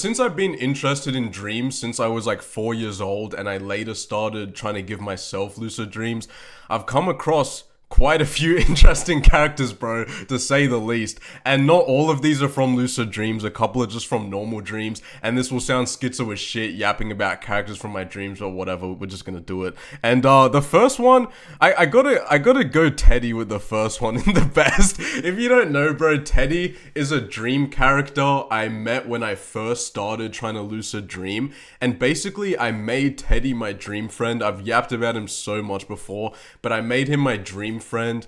since I've been interested in dreams since I was like 4 years old, and I later started trying to give myself lucid dreams, I've come across quite a few interesting characters, bro, to say the least. And not all of these are from lucid dreams, a couple are just from normal dreams, and this will sound schizo as shit yapping about characters from my dreams, but whatever, we're just gonna do it. And the first one, I gotta go Teddy with the first one in the best. If you don't know, bro, Teddy is a dream character I met when I first started trying to lucid dream, and basically I made Teddy my dream friend. I've yapped about him so much before, but I made him my dream friend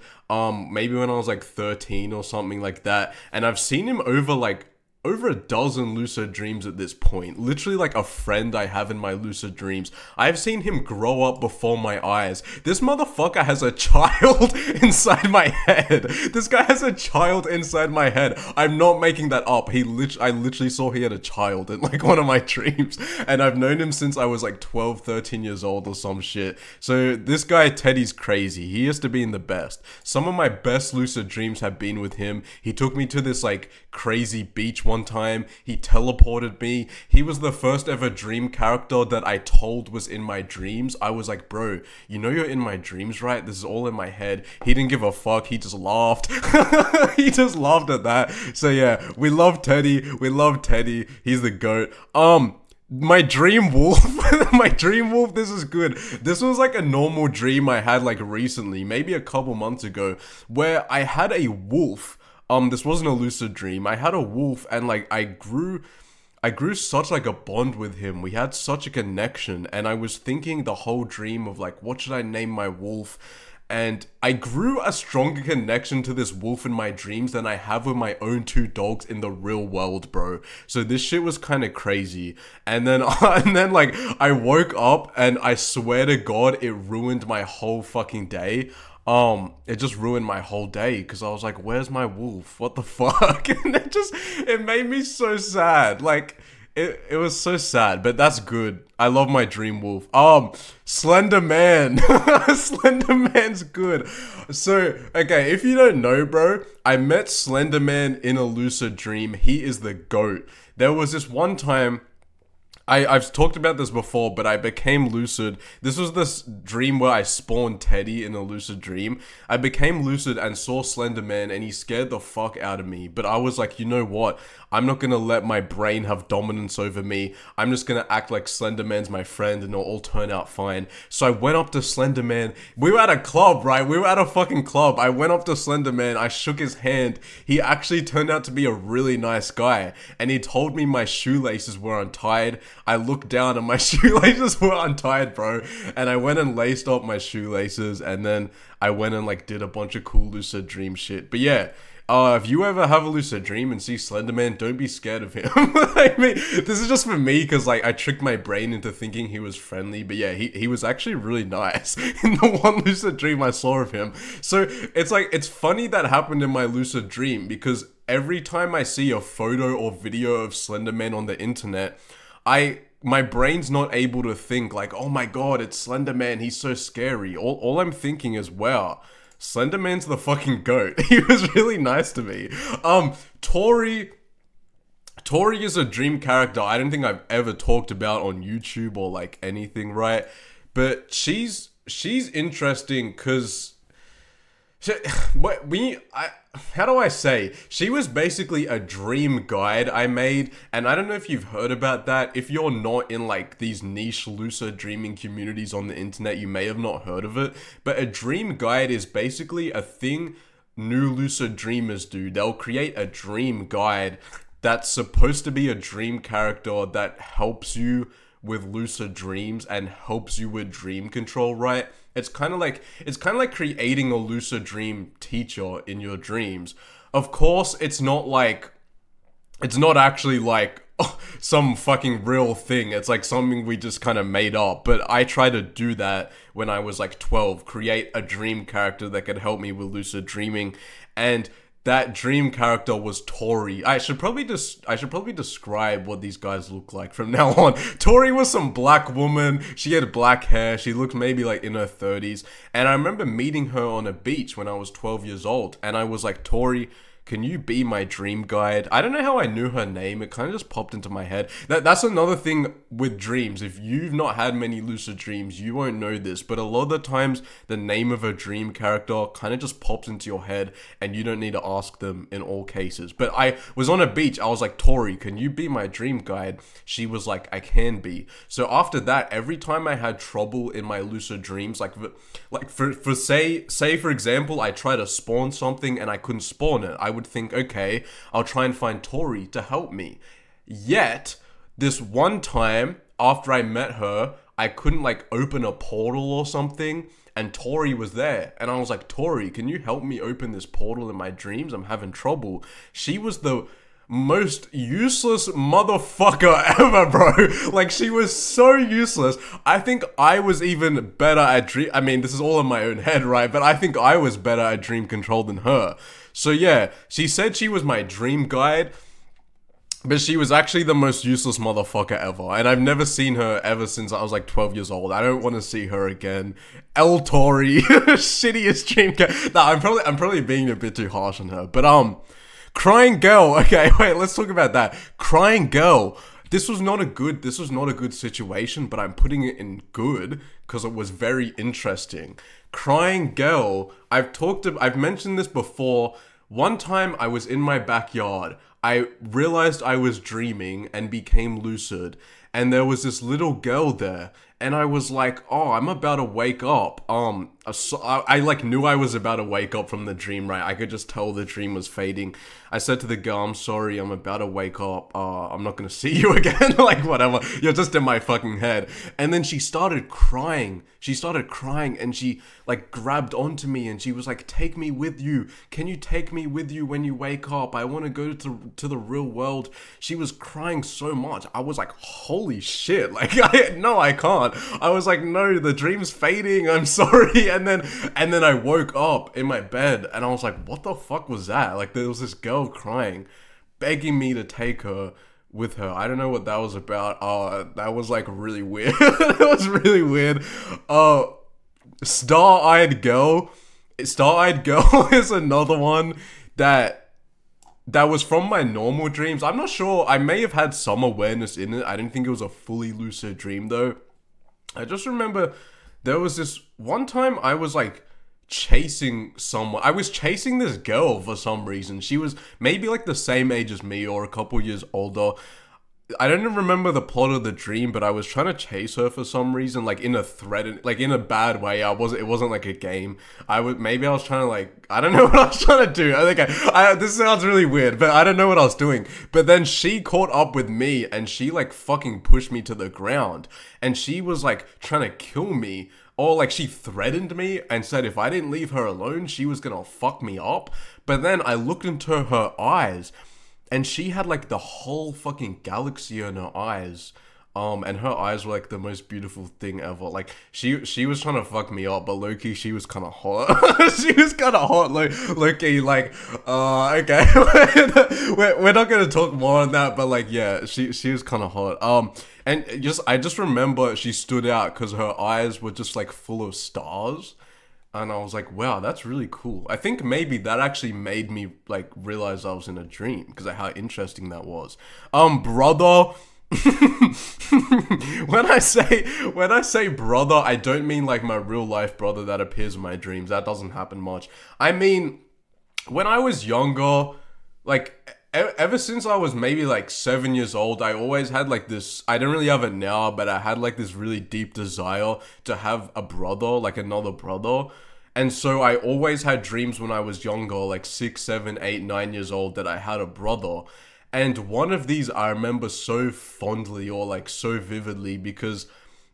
maybe when I was like 13 or something like that, and I've seen him over a dozen lucid dreams at this point. Literally like a friend I have in my lucid dreams. I've seen him grow up before my eyes. This motherfucker has a child inside my head. This guy has a child inside my head. I'm not making that up. I literally saw he had a child in like one of my dreams, and I've known him since I was like 12, 13 years old or some shit. So this guy Teddy's crazy. He has to be in the best. Some of my best lucid dreams have been with him. He took me to this like crazy beach one time. He teleported me. He was the first ever dream character that I told was in my dreams. I was like, bro, you know you're in my dreams, right? This is all in my head. He didn't give a fuck. He just laughed. He just laughed at that. So yeah, we love Teddy. We love Teddy. He's the GOAT. My dream wolf, my dream wolf, this is good. This was like a normal dream I had like recently, maybe a couple months ago, where I had a wolf. This wasn't a lucid dream. I had a wolf, and like I grew such like a bond with him. We had such a connection, and I was thinking the whole dream of like, what should I name my wolf? And I grew a stronger connection to this wolf in my dreams than I have with my own two dogs in the real world, bro. So this shit was kind of crazy. And then, like, I woke up, and I swear to God, it ruined my whole fucking day. It just ruined my whole day, because I was like, where's my wolf? What the fuck? And it made me so sad. Like, it was so sad, but that's good. I love my dream wolf. Slender Man. Slender Man's good. So, okay, if you don't know, bro, I met Slender Man in a lucid dream. He is the GOAT. There was this one time, I've talked about this before, but I became lucid. This was this dream where I spawned Teddy in a lucid dream. I became lucid and saw Slender Man, and he scared the fuck out of me. But I was like, you know what? I'm not gonna let my brain have dominance over me. I'm just gonna act like Slender Man's my friend, and it'll all turn out fine. So I went up to Slender Man. We were at a club, right? We were at a fucking club. I went up to Slender Man. I shook his hand. He actually turned out to be a really nice guy, and he told me my shoelaces were untied. I looked down and my shoelaces were untied, bro. And I went and laced up my shoelaces, and then I went and like did a bunch of cool lucid dream shit. But yeah, if you ever have a lucid dream and see Slender Man, don't be scared of him. I mean, this is just for me, because like I tricked my brain into thinking he was friendly. But yeah, he was actually really nice in the one lucid dream I saw of him. So it's like, it's funny that happened in my lucid dream, because every time I see a photo or video of Slender Man on the internet, my brain's not able to think like, oh my god, it's Slender Man, he's so scary. All I'm thinking is, wow, Slender Man's the fucking GOAT. He was really nice to me. Tori is a dream character I don't think I've ever talked about on YouTube or like anything, right? But she's interesting because how do I say? She was basically a dream guide I made, and I don't know if you've heard about that. If you're not in like these niche lucid dreaming communities on the internet, you may have not heard of it. But a dream guide is basically a thing new lucid dreamers do. They'll create a dream guide that's supposed to be a dream character that helps you with lucid dreams and helps you with dream control, right? It's kind of like creating a lucid dream teacher in your dreams. Of course, it's not actually like some fucking real thing. It's like something we just kind of made up. But I tried to do that when I was like 12, create a dream character that could help me with lucid dreaming. And that dream character was Tori. I should probably describe what these guys look like from now on. Tori was some black woman. She had black hair. She looked maybe like in her 30s. And I remember meeting her on a beach when I was 12 years old. And I was like, Tori, can you be my dream guide? I don't know how I knew her name. It kind of just popped into my head. That's another thing with dreams. If you've not had many lucid dreams, you won't know this. But a lot of the times, the name of a dream character kind of just pops into your head and you don't need to ask them in all cases. But I was on a beach. I was like, Tori, can you be my dream guide? She was like, I can be. So after that, every time I had trouble in my lucid dreams, like for say for example, I try to spawn something and I couldn't spawn it, I would think, okay, I'll try and find Tori to help me. Yet this one time after I met her, I couldn't like open a portal or something, and Tori was there, and I was like, Tori, can you help me open this portal in my dreams? I'm having trouble. She was the most useless motherfucker ever, bro. Like, she was so useless. I think I was even better at dream. I mean, this is all in my own head, right? But I think I was better at dream control than her. So yeah, she said she was my dream guide, but she was actually the most useless motherfucker ever. And I've never seen her ever since I was like 12 years old. I don't want to see her again. El Tori, shittiest dream guide. Nah, I'm probably being a bit too harsh on her. But Crying Girl. Okay, wait, let's talk about that. Crying Girl. This was not a good situation, but I'm putting it in good because it was very interesting. Crying Girl. I've mentioned this before. One time I was in my backyard. I realized I was dreaming and became lucid, and there was this little girl there, and I was like, oh, I'm about to wake up. I like knew I was about to wake up from the dream, right? I could just tell the dream was fading. I said to the girl, I'm sorry, I'm about to wake up. I'm not gonna see you again. Like, whatever. You're just in my fucking head. And then she started crying. And she like grabbed onto me and she was like, take me with you. Can you take me with you when you wake up? I want to go to the real world. She was crying so much. I was like, holy shit. Like, no, I can't. I was like, no, the dream's fading. I'm sorry. And then I woke up in my bed and I was like, what the fuck was that? Like, there was this girl crying, begging me to take her with her. I don't know what that was about. That was like really weird. That was really weird. Star-eyed girl is another one that was from my normal dreams. I'm not sure. I may have had some awareness in it. I didn't think it was a fully lucid dream though. I just remember there was this one time I was like chasing someone. I was chasing this girl for some reason. She was maybe like the same age as me or a couple years older. I don't even remember the plot of the dream, but I was trying to chase her for some reason, like in a threat, like in a bad way. It wasn't like a game. Maybe I was trying to like, I don't know what I was trying to do. I think this sounds really weird, but I don't know what I was doing. But then she caught up with me and she like fucking pushed me to the ground, and she was like trying to kill me. Or like she threatened me and said if I didn't leave her alone, she was gonna fuck me up. But then I looked into her eyes and she had like the whole fucking galaxy in her eyes. And her eyes were like the most beautiful thing ever. Like she was trying to fuck me up, but low-key she was kind of hot. She was kind of hot, low-key. Like, okay, we're not gonna talk more on that, but like, yeah, she was kind of hot. And I just remember she stood out because her eyes were just like full of stars. And I was like, wow, that's really cool. I think maybe that actually made me like realize I was in a dream because of how interesting that was. Brother. when I say brother, I don't mean like my real life brother that appears in my dreams. That doesn't happen much. I mean, when I was younger, like ever since I was maybe like 7 years old, I always had like this, I don't really have it now, but I had like this really deep desire to have a brother, like another brother. And so I always had dreams when I was younger, like 6, 7, 8, 9 years old, that I had a brother. And one of these I remember so fondly, or like so vividly, because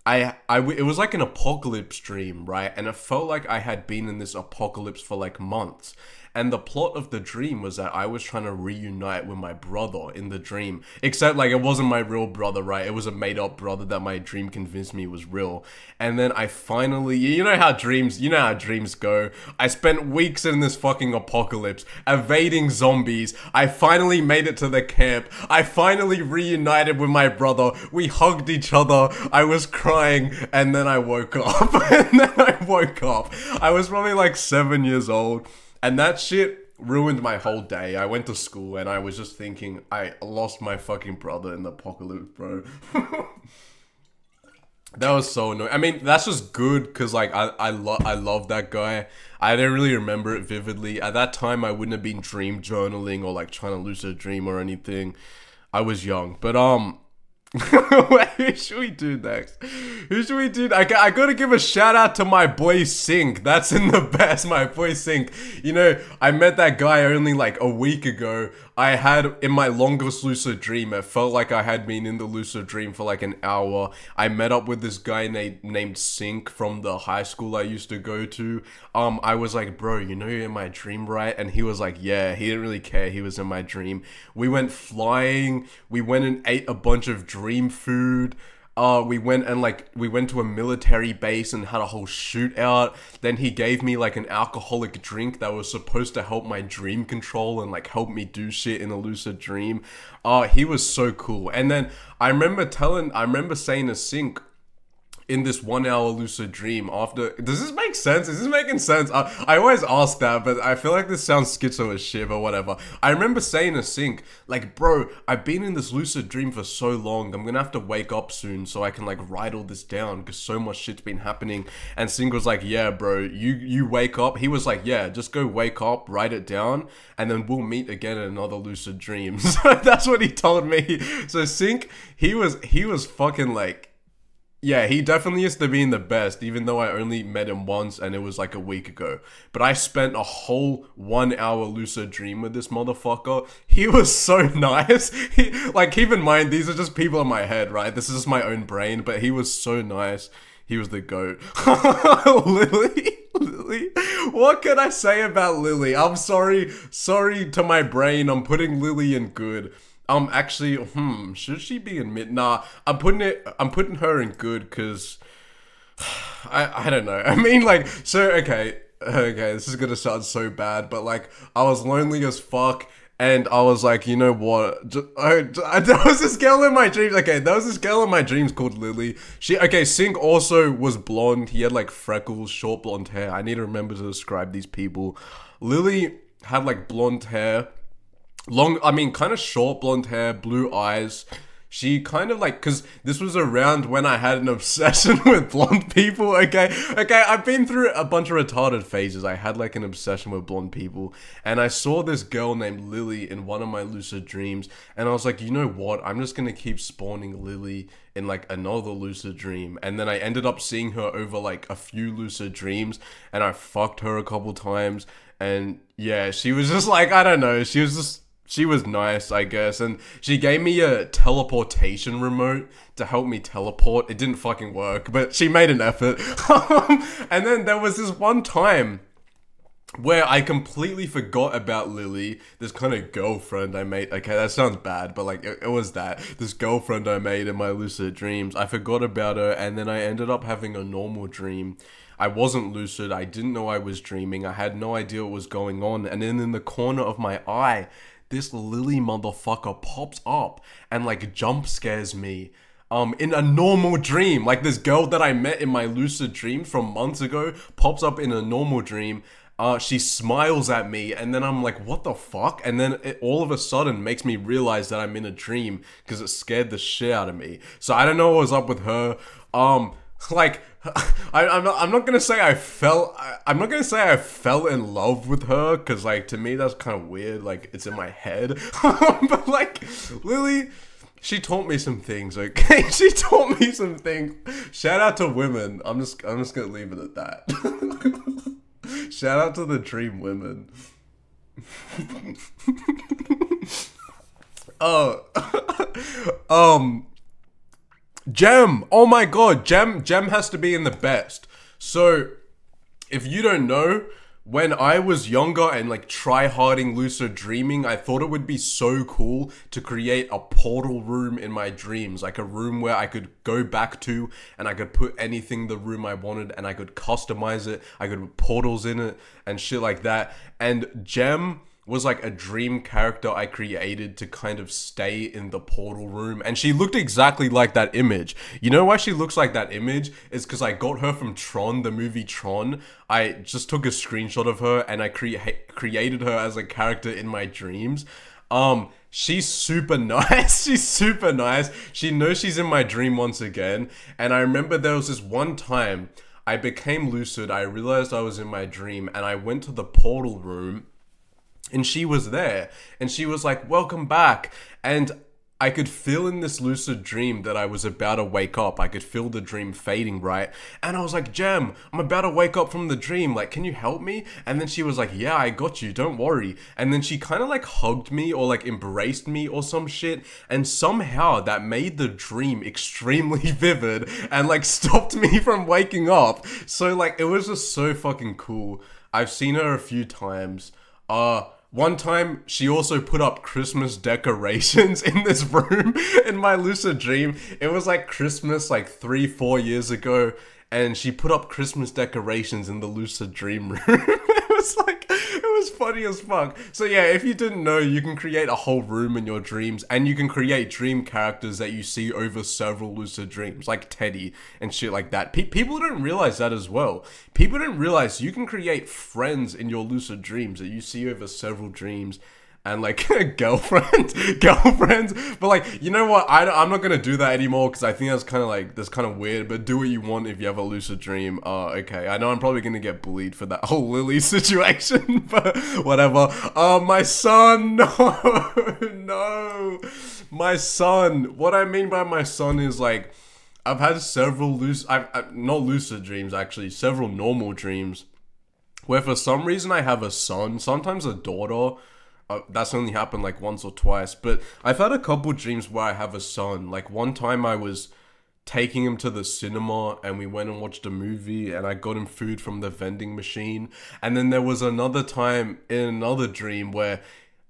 it was like an apocalypse dream, right? And it felt like I had been in this apocalypse for like months. And the plot of the dream was that I was trying to reunite with my brother in the dream. Except like it wasn't my real brother, right? It was a made up brother that my dream convinced me was real. And then I finally, you know how dreams go. I spent weeks in this fucking apocalypse, evading zombies. I finally made it to the camp. I finally reunited with my brother. We hugged each other. I was crying, and then I woke up. I was probably like 7 years old. And that shit ruined my whole day. I went to school and I was just thinking, I lost my fucking brother in the apocalypse, bro. That was so annoying. I mean, that's just good because, like, I love that guy. I don't really remember it vividly. At that time, I wouldn't have been dream journaling or, like, trying to lucid dream or anything. I was young. But, wait, who should we do next? Who should we do? I gotta give a shout out to my boy Sync. That's in the best, my boy Sync. You know, I met that guy only like a week ago. I had, in my longest lucid dream, it felt like I had been in the lucid dream for like an hour. I met up with this guy named Sync from the high school I used to go to. I was like, bro, you know you're in my dream, right? And he was like, yeah, he didn't really care. He was in my dream. We went flying. We went and ate a bunch of dream food. We went to a military base and had a whole shootout. Then he gave me like an alcoholic drink that was supposed to help my dream control and like help me do shit in a lucid dream. He was so cool. And then I remember saying to Sync, in this 1 hour lucid dream after, does this make sense? Is this making sense? I always ask that, but I feel like this sounds schizo as shit or whatever. I remember saying to Sync, like, bro, I've been in this lucid dream for so long, I'm gonna have to wake up soon so I can like write all this down because so much shit's been happening. And Sync was like, yeah, bro, you wake up. He was like, yeah, just go wake up, write it down, and then we'll meet again in another lucid dream. So that's what he told me. So Sync, he was fucking like, yeah, he definitely used to be in the best, even though I only met him once and it was like a week ago. But I spent a whole 1 hour lucid dream with this motherfucker. He was so nice. Like, keep in mind, these are just people in my head, right? This is just my own brain, but he was so nice. He was the GOAT. Lily? What can I say about Lily? I'm sorry to my brain. I'm putting Lily in good. Actually, should she be in mid? Nah, I'm putting her in good because I don't know. I mean, like, so okay, this is gonna sound so bad, but like, I was lonely as fuck, and I was like, you know what? There was this girl in my dreams. Okay, there was this girl in my dreams called Lily. Sync also was blonde. He had like freckles, short blonde hair. I need to remember to describe these people. Lily had like blonde hair. Kind of short blonde hair, blue eyes. She kind of like, cause this was around when I had an obsession with blonde people, okay, I've been through a bunch of retarded phases. I had like an obsession with blonde people, and I saw this girl named Lily in one of my lucid dreams, and I was like, you know what, I'm just gonna keep spawning Lily in like another lucid dream. And then I ended up seeing her over like a few lucid dreams, and I fucked her a couple times, and yeah, she was just like, I don't know, she was nice, I guess, and she gave me a teleportation remote to help me teleport. It didn't fucking work, but she made an effort. And then there was this one time where I completely forgot about Lily, this kind of girlfriend I made. Okay, that sounds bad, but like, it was that. This girlfriend I made in my lucid dreams. I forgot about her, and then I ended up having a normal dream. I wasn't lucid, I didn't know I was dreaming, I had no idea what was going on, and then in the corner of my eye, this Lily motherfucker pops up and like jump scares me in a normal dream. Like, this girl that I met in my lucid dream from months ago pops up in a normal dream. She smiles at me, and then I'm like, what the fuck? And then it all of a sudden makes me realize that I'm in a dream because it scared the shit out of me. So I don't know what was up with her. Like, I'm not gonna say I fell in love with her, because like, to me that's kind of weird, like, it's in my head. But like, Lily, she taught me some things, okay? She taught me some things. Shout out to women. I'm just gonna leave it at that. Shout out to the dream women. Gem, oh my god, Gem has to be in the best. So, if you don't know, when I was younger and like tryharding lucid dreaming, I thought it would be so cool to create a portal room in my dreams, like a room where I could go back to and I could put anything in the room I wanted and I could customize it, I could put portals in it and shit like that. And Gem was like a dream character I created to kind of stay in the portal room, and she looked exactly like that image. You know why she looks like that image? Is because I got her from Tron, the movie Tron. I just took a screenshot of her and I created her as a character in my dreams. She's super nice. She's super nice. She knows she's in my dream once again. And I remember there was this one time I became lucid. I realized I was in my dream and I went to the portal room and she was there. And she was like, welcome back. And I could feel in this lucid dream that I was about to wake up. I could feel the dream fading, right? And I was like, Gem, I'm about to wake up from the dream. Like, can you help me? And then she was like, yeah, I got you. Don't worry. And then she kind of like hugged me or like embraced me or some shit. And somehow that made the dream extremely vivid and like stopped me from waking up. So like, it was just so fucking cool. I've seen her a few times. One time, she also put up Christmas decorations in this room in my lucid dream. It was like Christmas like 3-4 years ago, and she put up Christmas decorations in the lucid dream room. It was funny as fuck. So yeah, if you didn't know, you can create a whole room in your dreams, and you can create dream characters that you see over several lucid dreams, like Teddy and shit like that. People don't realize that as well. People don't realize you can create friends in your lucid dreams that you see over several dreams. And like girlfriends, but like, you know what? I'm not gonna do that anymore because I think that's kind of weird. But do what you want if you have a lucid dream. Okay. I know I'm probably gonna get bullied for that whole Lily situation, but whatever. My son, no, my son. What I mean by my son is like, I've had several not lucid dreams actually, several normal dreams, where for some reason I have a son, sometimes a daughter. That's only happened like once or twice, but I've had a couple dreams where I have a son. Like one time I was taking him to the cinema and we went and watched a movie and I got him food from the vending machine. And then there was another time in another dream where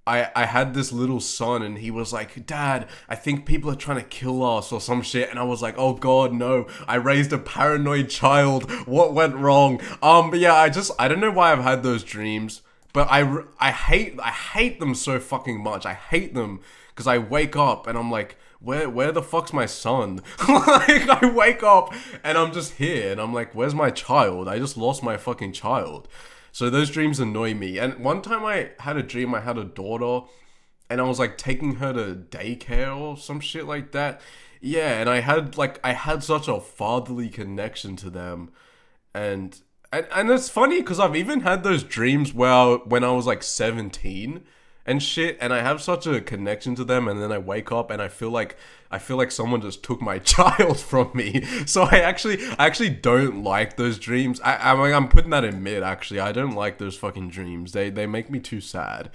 I had this little son and he was like, Dad, I think people are trying to kill us or some shit. And I was like, oh God, no, I raised a paranoid child. What went wrong? But yeah, I don't know why I've had those dreams. But I hate them so fucking much. I hate them because I wake up and I'm like, where the fuck's my son? Like, I wake up and I'm just here and I'm like, where's my child? I just lost my fucking child. So those dreams annoy me. And one time I had a dream I had a daughter and I was like taking her to daycare or some shit like that. Yeah, and I had such a fatherly connection to them. And it's funny because I've even had those dreams where when I was like 17 and shit, and I have such a connection to them, and then I wake up and I feel like someone just took my child from me. So I actually don't like those dreams. I'm putting that in mid actually. I don't like those fucking dreams. They make me too sad.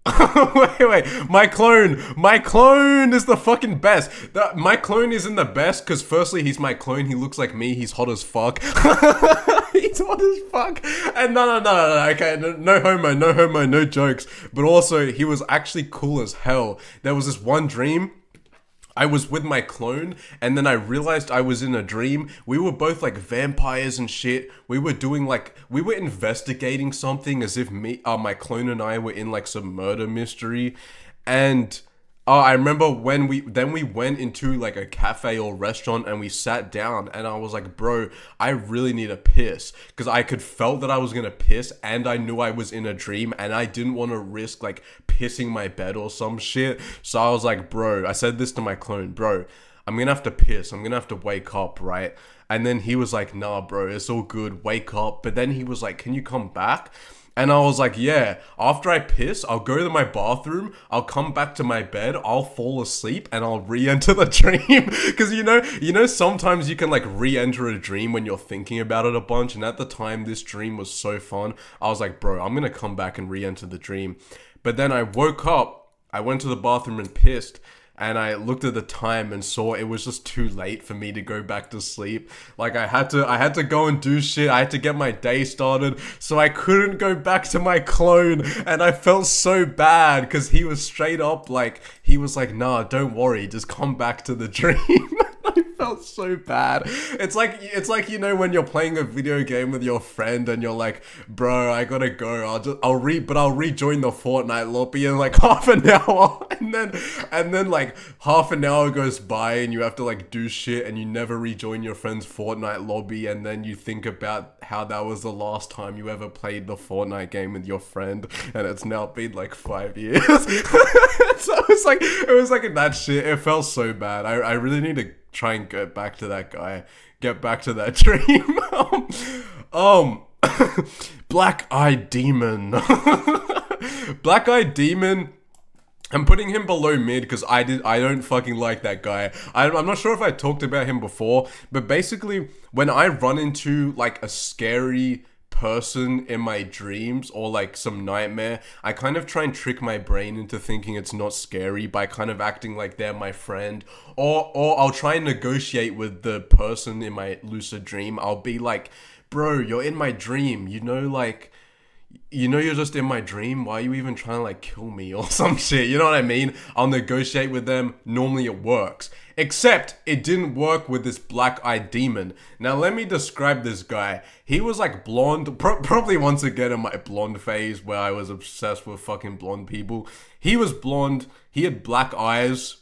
wait, my clone is the fucking best. My clone isn't the best because firstly, he's my clone, he looks like me, he's hot as fuck. He's hot as fuck. And no, okay, no homo, no jokes. But also, he was actually cool as hell. There was this one dream, I was with my clone, and then I realized I was in a dream. We were both like vampires and shit. We were investigating something as if my clone and I were in like some murder mystery. And I remember when we went into like a cafe or restaurant and we sat down and I was like, bro, I really need a piss. Because I could felt that I was gonna piss and I knew I was in a dream and I didn't want to risk like pissing my bed or some shit. So I was like, bro, I said this to my clone, bro, I'm gonna have to piss. I'm gonna have to wake up, right? And then he was like, nah, bro, it's all good. Wake up. But then he was like, can you come back? And I was like, yeah, after I piss, I'll go to my bathroom, I'll come back to my bed, I'll fall asleep, and I'll re-enter the dream. Because you know, sometimes you can like re-enter a dream when you're thinking about it a bunch. And at the time, this dream was so fun. I was like, bro, I'm going to come back and re-enter the dream. But then I woke up, I went to the bathroom and pissed. And I looked at the time and saw it was just too late for me to go back to sleep. Like I had to go and do shit. I had to get my day started. So I couldn't go back to my clone. And I felt so bad because he was straight up like, he was like, nah, don't worry. Just come back to the dream. I felt so bad. It's like, you know, when you're playing a video game with your friend and you're like, bro, I gotta go. I'll rejoin the Fortnite lobby in like half an hour, and then like half an hour goes by and you have to like do shit and you never rejoin your friend's Fortnite lobby, and then you think about how that was the last time you ever played the Fortnite game with your friend, and it's now been like 5 years. So it was like that shit. It felt so bad. I really need to try and get back to that guy. Get back to that dream. Black-eyed demon. Black-eyed demon. I'm putting him below mid because I don't fucking like that guy. I'm not sure if I talked about him before, but basically when I run into like a scary person in my dreams or like some nightmare, I kind of try and trick my brain into thinking it's not scary by kind of acting like they're my friend, or I'll try and negotiate with the person in my lucid dream. I'll be like, bro, you're in my dream, you know, like, you know, you're just in my dream, why are you even trying to like kill me or some shit, you know what I mean? I'll negotiate with them. Normally it works, except it didn't work with this black-eyed demon. Now let me describe this guy. He was like blonde, probably once again in my blonde phase where I was obsessed with fucking blonde people. He was blonde, he had black eyes,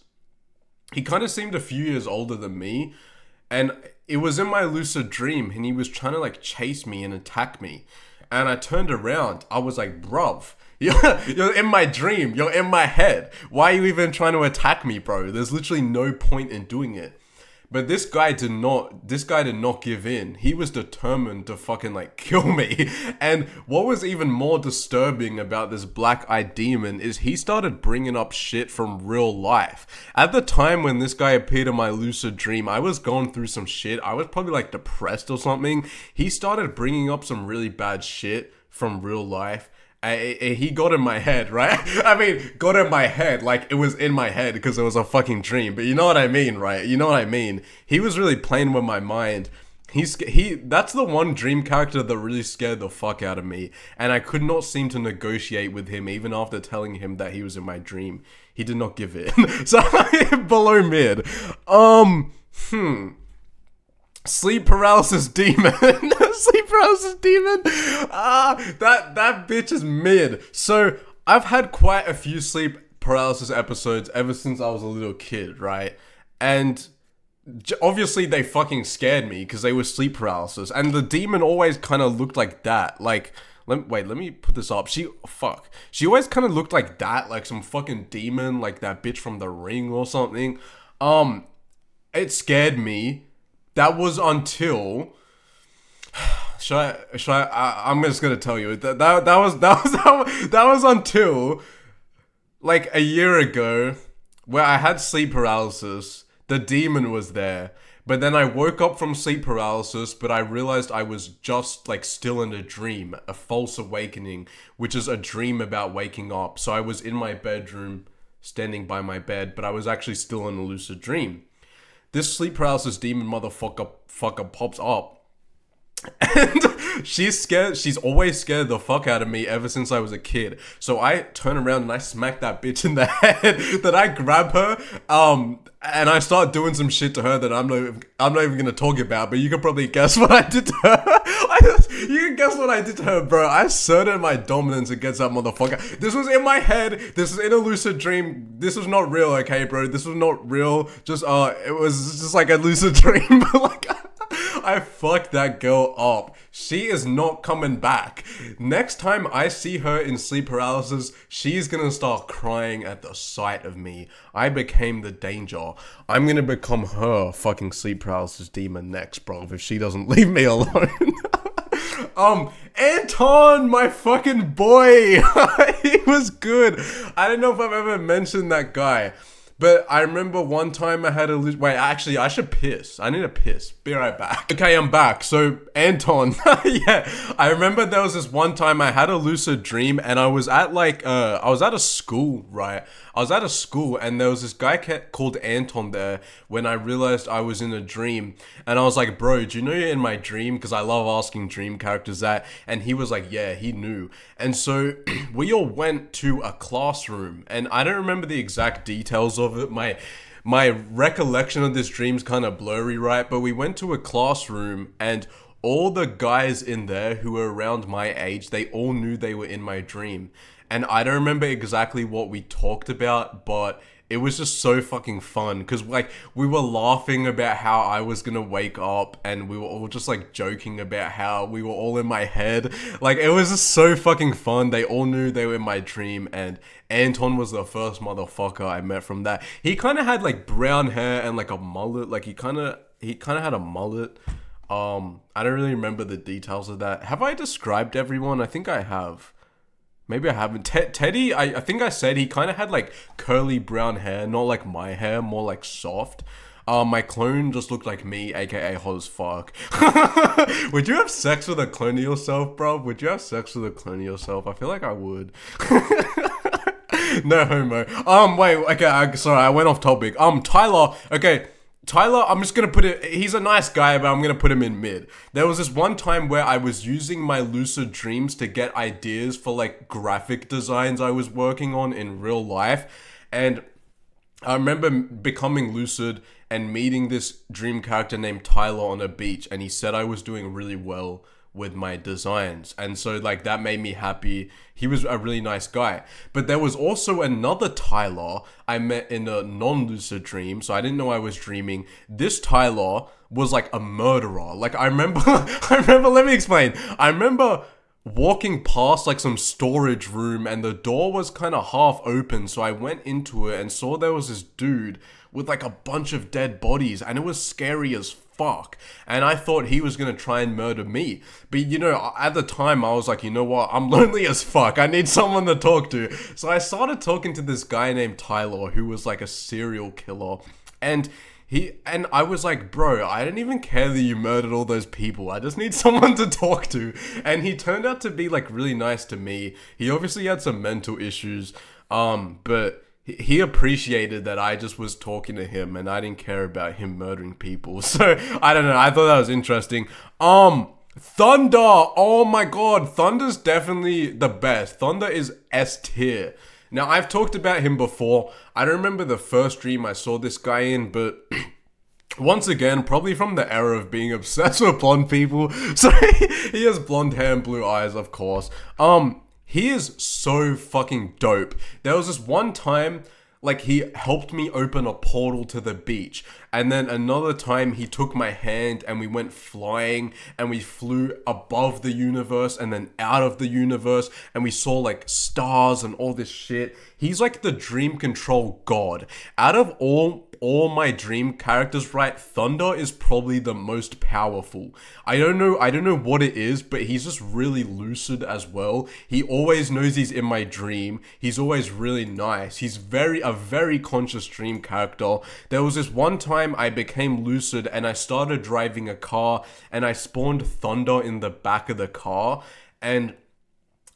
he kind of seemed a few years older than me, and it was in my lucid dream and he was trying to like chase me and attack me. And I turned around, I was like, bruv, you're in my dream, you're in my head. Why are you even trying to attack me, bro? There's literally no point in doing it. But this guy did not give in. He was determined to fucking like kill me. And what was even more disturbing about this black-eyed demon is he started bringing up shit from real life. At the time when this guy appeared in my lucid dream, I was going through some shit. I was probably like depressed or something. He started bringing up some really bad shit from real life. He got in my head, right? I mean, got in my head, like it was in my head because it was a fucking dream, but you know what I mean, right? You know what I mean? He was really playing with my mind. That's the one dream character that really scared the fuck out of me, and I could not seem to negotiate with him even after telling him that he was in my dream. He did not give in. So, below mid. Sleep paralysis demon. Sleep paralysis demon. That bitch is mid. So I've had quite a few sleep paralysis episodes ever since I was a little kid, right? And obviously they fucking scared me because they were sleep paralysis, and the demon always kind of looked like that. Like, let me put this up. She always kind of looked like that, like some fucking demon, like that bitch from The Ring or something. It scared me. That was until, I'm just gonna tell you that was until like a year ago where I had sleep paralysis. The demon was there, but then I woke up from sleep paralysis, but I realized I was just like still in a dream, a false awakening, which is a dream about waking up. So I was in my bedroom, standing by my bed, but I was actually still in a lucid dream. This sleep paralysis demon motherfucker pops up. And she's scared. She's always scared the fuck out of me ever since I was a kid. So I turn around and I smack that bitch in the head. Then I grab her, and I start doing some shit to her that I'm not even gonna talk about. But you can probably guess what I did to her. You can guess what I did to her, bro. I asserted my dominance against that motherfucker. This was in my head. This was in a lucid dream. This was not real, okay, bro? This was not real. Just it was just like a lucid dream. But like, I fucked that girl up. She is not coming back. Next time I see her in sleep paralysis, she's gonna start crying at the sight of me. I became the danger. I'm gonna become her fucking sleep paralysis demon next, bro, if she doesn't leave me alone. Anton, my fucking boy. He was good. I don't know if I've ever mentioned that guy. But I remember one time I had a... Wait, actually, I should piss. I need to piss. Be right back. Okay, I'm back. So, Anton. Yeah, I remember there was this one time I had a lucid dream and I was at like... I was at a school, right? I was at a school and there was this guy called Anton there when I realized I was in a dream. And I was like, bro, do you know you're in my dream? Because I love asking dream characters that. And he was like, yeah, he knew. And so we all went to a classroom. And I don't remember the exact details of it. my recollection of this dream's kind of blurry, right? But we went to a classroom and all the guys in there who were around my age, they all knew they were in my dream. And I don't remember exactly what we talked about, but it was just so fucking fun because like we were laughing about how I was gonna wake up and we were all just like joking about how we were all in my head. Like it was just so fucking fun. They all knew they were in my dream, and Anton was the first motherfucker I met from that. He kind of had like brown hair and like a mullet. Like he kind of had a mullet. I don't really remember the details of that. Have I described everyone? I think I have. Maybe I haven't. Teddy, I think I said he kind of had like curly brown hair, not like my hair, more like soft. My clone just looked like me, aka hot as fuck. Would you have sex with a clone of yourself, bro? Would you have sex with a clone of yourself? I feel like I would. No homo. Wait, okay, sorry, I went off topic. Tyler, okay. Tyler, I'm just gonna put it, he's a nice guy, but I'm gonna put him in mid. There was this one time where I was using my lucid dreams to get ideas for like graphic designs I was working on in real life. And I remember becoming lucid and meeting this dream character named Tyler on a beach, and he said I was doing really well with my designs, and so like that made me happy. He was a really nice guy. But there was also another Tyler I met in a non-lucid dream, so I didn't know I was dreaming. This Tyler was like a murderer. Like I remember let me explain. I remember walking past like some storage room and the door was kind of half open, so I went into it and saw there was this dude with like a bunch of dead bodies, and it was scary as fuck. And I thought he was gonna try and murder me. But you know, at the time I was like, you know what? I'm lonely as fuck. I need someone to talk to. So I started talking to this guy named Tyler, who was like a serial killer. And I was like, bro, I don't even care that you murdered all those people. I just need someone to talk to. And he turned out to be like really nice to me. He obviously had some mental issues. But he appreciated that I just was talking to him and I didn't care about him murdering people. So, I don't know. I thought that was interesting. Thunder. Oh my god. Thunder's definitely the best. Thunder is S tier. Now, I've talked about him before. I don't remember the first dream I saw this guy in, but once again, probably from the era of being obsessed with blonde people. So, he has blonde hair and blue eyes, of course. He is so fucking dope. There was this one time, like, he helped me open a portal to the beach. And then another time, he took my hand and we went flying and we flew above the universe and then out of the universe. And we saw, like, stars and all this shit. He's like the dream control god. Out of all my dream characters, right, Thunder is probably the most powerful. I don't know what it is, but he's just really lucid as well. He always knows he's in my dream. He's always really nice. He's a very conscious dream character. There was this one time I became lucid and I started driving a car and I spawned Thunder in the back of the car, and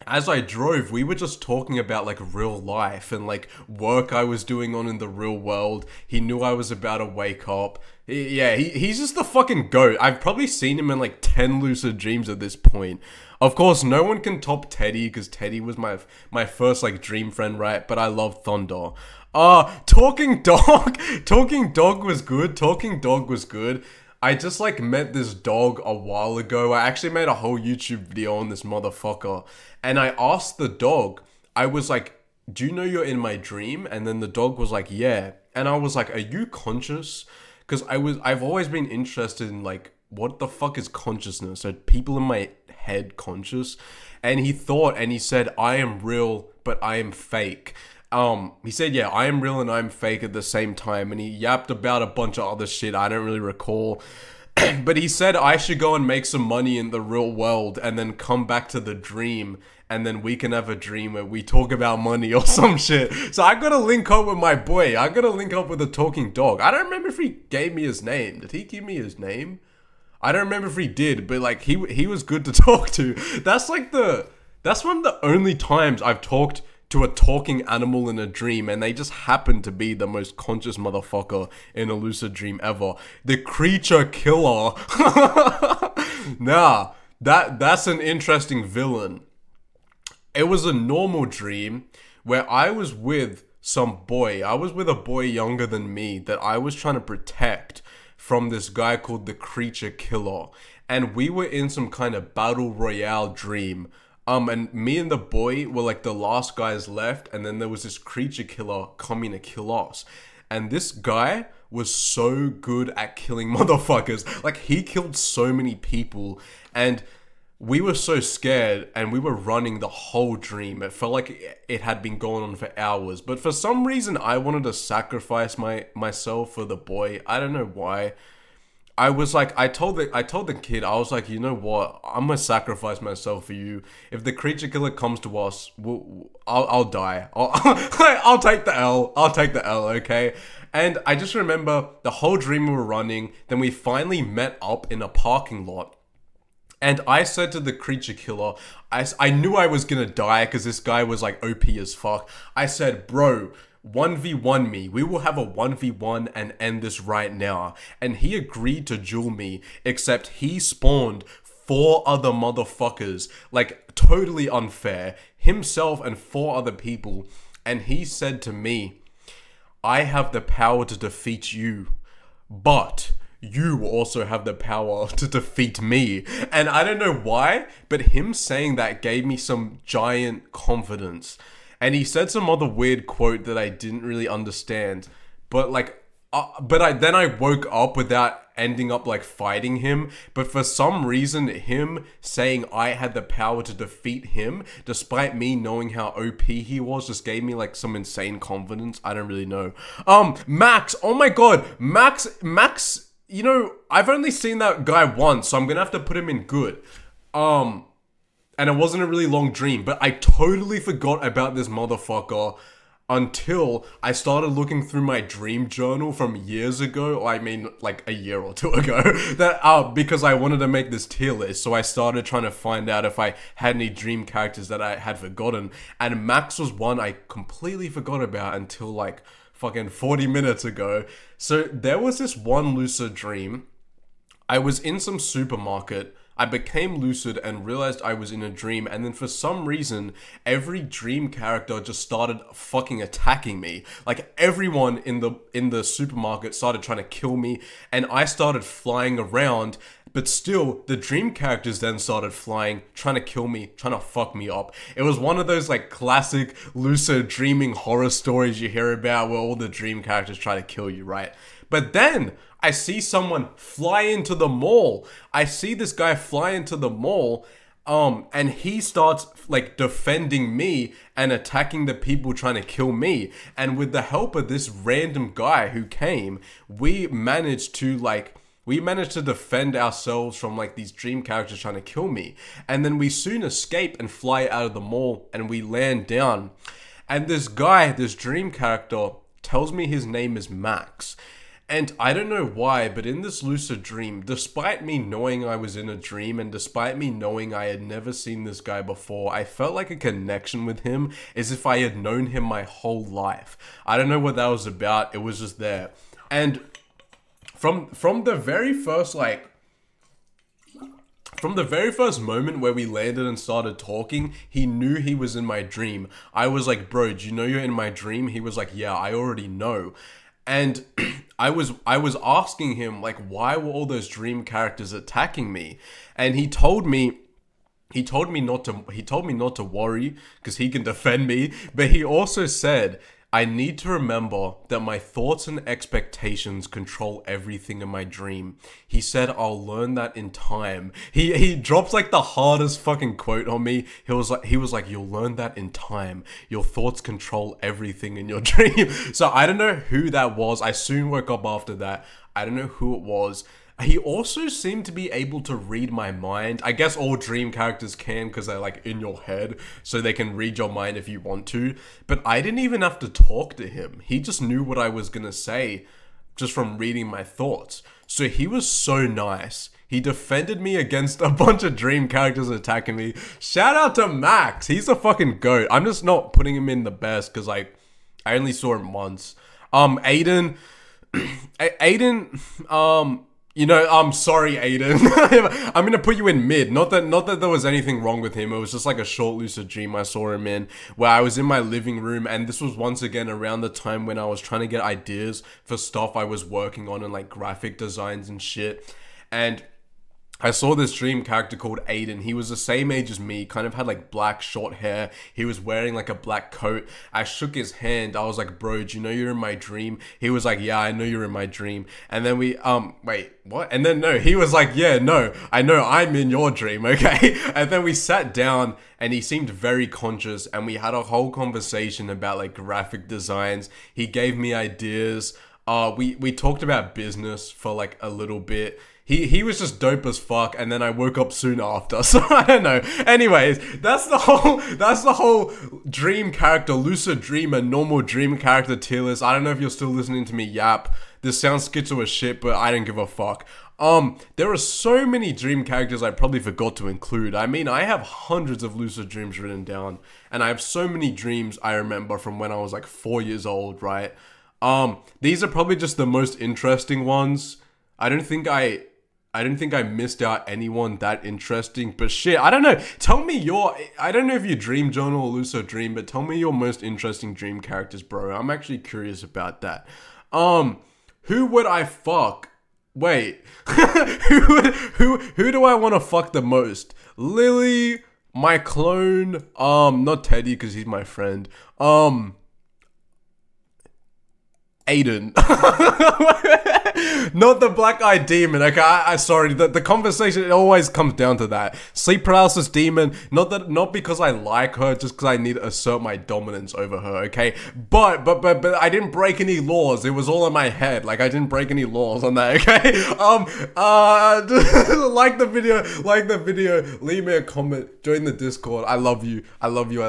as I drove, we were just talking about like real life and like work I was doing on in the real world. He knew I was about to wake up. He's just the fucking goat. I've probably seen him in like 10 lucid dreams at this point. Of course, no one can top Teddy because Teddy was my first like dream friend, right? But I love Thunder. Talking dog. Talking dog was good. Talking dog was good. I just like met this dog a while ago. I actually made a whole YouTube video on this motherfucker. And I asked the dog, I was like, do you know you're in my dream? And then the dog was like, yeah. And I was like, are you conscious? Because I've always been interested in like, what the fuck is consciousness? Are people in my head conscious? And he thought, and he said, I am real, but I am fake. He said, yeah, I am real and I'm fake at the same time. And he yapped about a bunch of other shit I don't really recall. But he said I should go and make some money in the real world and then come back to the dream. And then we can have a dream where we talk about money or some shit. So I gotta link up with my boy. I gotta link up with the talking dog. I don't remember if he gave me his name. Did he give me his name? I don't remember if he did, but like he was good to talk to. That's one of the only times I've talked to a talking animal in a dream, and they just happen to be the most conscious motherfucker in a lucid dream ever. The creature killer. Nah, that's an interesting villain. It was a normal dream where I was with some boy. I was with a boy younger than me that I was trying to protect from this guy called the Creature Killer. And we were in some kind of battle royale dream. And me and the boy were like the last guys left, and then there was this Creature Killer coming to kill us. And this guy was so good at killing motherfuckers. Like, he killed so many people, and we were so scared, and we were running the whole dream. It felt like it had been going on for hours. But for some reason, I wanted to sacrifice myself for the boy. I don't know why. I was like, I told the kid, I was like, you know what? I'm gonna sacrifice myself for you. If the Creature Killer comes to us, I'll die. I'll take the L. I'll take the L, okay? And I just remember the whole dream we were running. Then we finally met up in a parking lot. And I said to the Creature Killer, I knew I was gonna die because this guy was like OP as fuck. I said, bro, 1v1 me. We will have a 1v1 and end this right now. And he agreed to duel me, except he spawned 4 other motherfuckers. Like, totally unfair. Himself and 4 other people. And he said to me, I have the power to defeat you, but you also have the power to defeat me. And I don't know why, but him saying that gave me some giant confidence. And he said some other weird quote that I didn't really understand. But like, then I woke up without ending up like fighting him. But for some reason, him saying I had the power to defeat him, despite me knowing how OP he was, just gave me like some insane confidence. I don't really know. Max, oh my god, Max, you know, I've only seen that guy once, so I'm gonna have to put him in good. And it wasn't a really long dream, but I totally forgot about this motherfucker until I started looking through my dream journal from years ago, or I mean like a year or 2 ago, that because I wanted to make this tier list. So I started trying to find out if I had any dream characters that I had forgotten, and Max was one I completely forgot about until like fucking 40 minutes ago. So there was this one lucid dream. I was in some supermarket. I became lucid and realized I was in a dream, and then for some reason, every dream character just started fucking attacking me. Like, everyone in the supermarket started trying to kill me, and I started flying around, but still, the dream characters then started flying, trying to kill me, trying to fuck me up. It was one of those like classic lucid dreaming horror stories you hear about where all the dream characters try to kill you, right? But then I see someone fly into the mall. I see this guy fly into the mall, and he starts like defending me and attacking the people trying to kill me. And with the help of this random guy who came, we managed to defend ourselves from like these dream characters trying to kill me. And then we soon escape and fly out of the mall, and we land down. And this guy, this dream character, tells me his name is Max. And I don't know why, but in this lucid dream, despite me knowing I was in a dream and despite me knowing I had never seen this guy before, I felt like a connection with him as if I had known him my whole life. I don't know what that was about. It was just there. And from the very first moment where we landed and started talking, he knew he was in my dream. I was like, bro, do you know you're in my dream? He was like, yeah, I already know. And I was asking him like, why were all those dream characters attacking me? And he told me not to worry because he can defend me. But he also said, I need to remember that my thoughts and expectations control everything in my dream. He said, I'll learn that in time. He dropped like the hardest fucking quote on me. He was like, you'll learn that in time. Your thoughts control everything in your dream. So I don't know who that was. I soon woke up after that. I don't know who it was. He also seemed to be able to read my mind. I guess all dream characters can because they're like in your head, so they can read your mind if you want to. But I didn't even have to talk to him. He just knew what I was gonna say just from reading my thoughts. So he was so nice. He defended me against a bunch of dream characters attacking me. Shout out to Max. He's a fucking goat. I'm just not putting him in the best because like I only saw him once. Aiden, You know, I'm sorry, Aiden. I'm gonna put you in mid. Not that there was anything wrong with him. It was just like a short lucid dream I saw him in, where I was in my living room, and this was once again around the time when I was trying to get ideas for stuff I was working on and like graphic designs and shit. And I saw this dream character called Aiden. He was the same age as me, kind of had like black short hair. He was wearing like a black coat. I shook his hand. I was like, bro, do you know you're in my dream? He was like, yeah, I know you're in my dream. And then we, wait, what? And then no, he was like, yeah, no, I know I'm in your dream, okay? And then we sat down and he seemed very conscious and we had a whole conversation about like graphic designs. He gave me ideas. We talked about business for like a little bit. He was just dope as fuck, and then I woke up soon after, so I don't know. Anyways, that's the whole dream character, lucid dream, and normal dream character tier list. I don't know if you're still listening to me yap. This sounds schizo as shit, but I don't give a fuck. There are so many dream characters I probably forgot to include. I mean, I have hundreds of lucid dreams written down, and I have so many dreams I remember from when I was like 4 years old, right? These are probably just the most interesting ones. I don't think I missed out anyone that interesting, but shit, I don't know. Tell me I don't know if you dream journal or lucid dream, but tell me your most interesting dream characters, bro. I'm actually curious about that. Who would I fuck? Wait, who do I want to fuck the most? Lily, my clone, not Teddy, because he's my friend. Aiden. Not the black-eyed demon, okay? I sorry, the conversation, it always comes down to that. Sleep paralysis demon, not because I like her, just because I need to assert my dominance over her, okay? But I didn't break any laws. It was all in my head. Like, I didn't break any laws on that, okay? Like the video, leave me a comment, join the Discord. I love you. I love you.